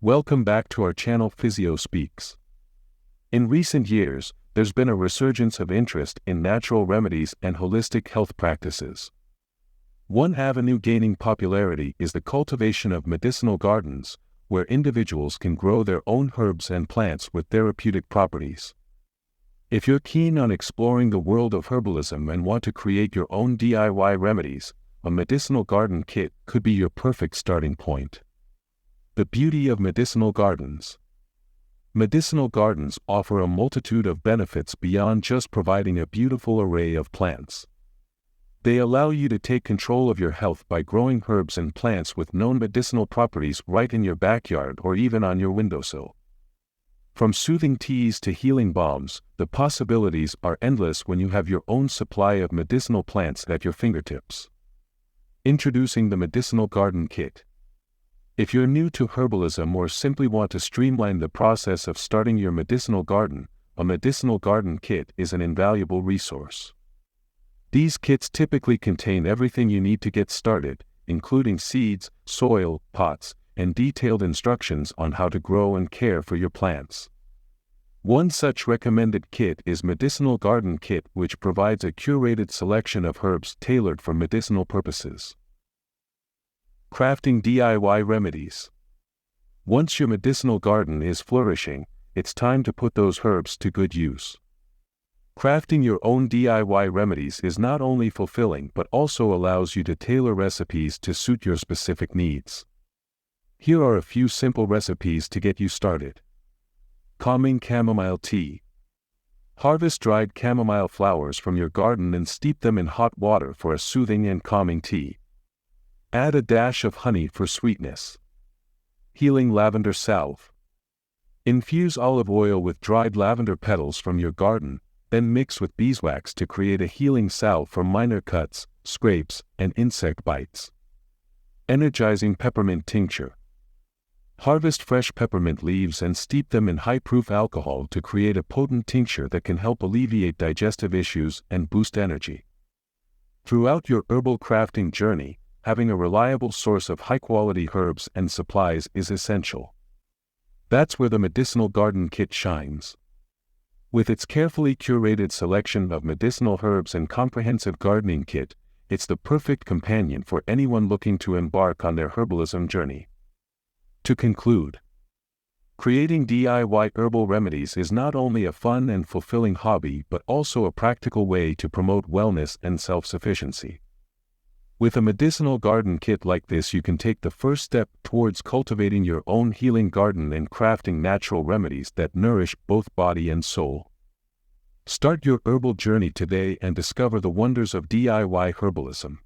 Welcome back to our channel Physio Speaks. In recent years, there's been a resurgence of interest in natural remedies and holistic health practices. One avenue gaining popularity is the cultivation of medicinal gardens, where individuals can grow their own herbs and plants with therapeutic properties. If you're keen on exploring the world of herbalism and want to create your own DIY remedies, a medicinal garden kit could be your perfect starting point. The beauty of medicinal gardens. Medicinal gardens offer a multitude of benefits beyond just providing a beautiful array of plants. They allow you to take control of your health by growing herbs and plants with known medicinal properties right in your backyard or even on your windowsill. From soothing teas to healing balms, the possibilities are endless when you have your own supply of medicinal plants at your fingertips. Introducing the Medicinal Garden Kit. If you're new to herbalism or simply want to streamline the process of starting your medicinal garden, a medicinal garden kit is an invaluable resource. These kits typically contain everything you need to get started, including seeds, soil, pots, and detailed instructions on how to grow and care for your plants. One such recommended kit is Medicinal Garden Kit, which provides a curated selection of herbs tailored for medicinal purposes. Crafting DIY remedies. Once your medicinal garden is flourishing, it's time to put those herbs to good use. Crafting your own DIY remedies is not only fulfilling but also allows you to tailor recipes to suit your specific needs. Here are a few simple recipes to get you started. Calming chamomile tea. Harvest dried chamomile flowers from your garden and steep them in hot water for a soothing and calming tea. Add a dash of honey for sweetness. Healing lavender salve. Infuse olive oil with dried lavender petals from your garden, then mix with beeswax to create a healing salve for minor cuts, scrapes, and insect bites. Energizing peppermint tincture. Harvest fresh peppermint leaves and steep them in high-proof alcohol to create a potent tincture that can help alleviate digestive issues and boost energy. Throughout your herbal crafting journey, having a reliable source of high-quality herbs and supplies is essential. That's where the Medicinal Garden Kit shines. With its carefully curated selection of medicinal herbs and comprehensive gardening kit, it's the perfect companion for anyone looking to embark on their herbalism journey. To conclude, creating DIY herbal remedies is not only a fun and fulfilling hobby but also a practical way to promote wellness and self-sufficiency. With a medicinal garden kit like this, you can take the first step towards cultivating your own healing garden and crafting natural remedies that nourish both body and soul. Start your herbal journey today and discover the wonders of DIY herbalism.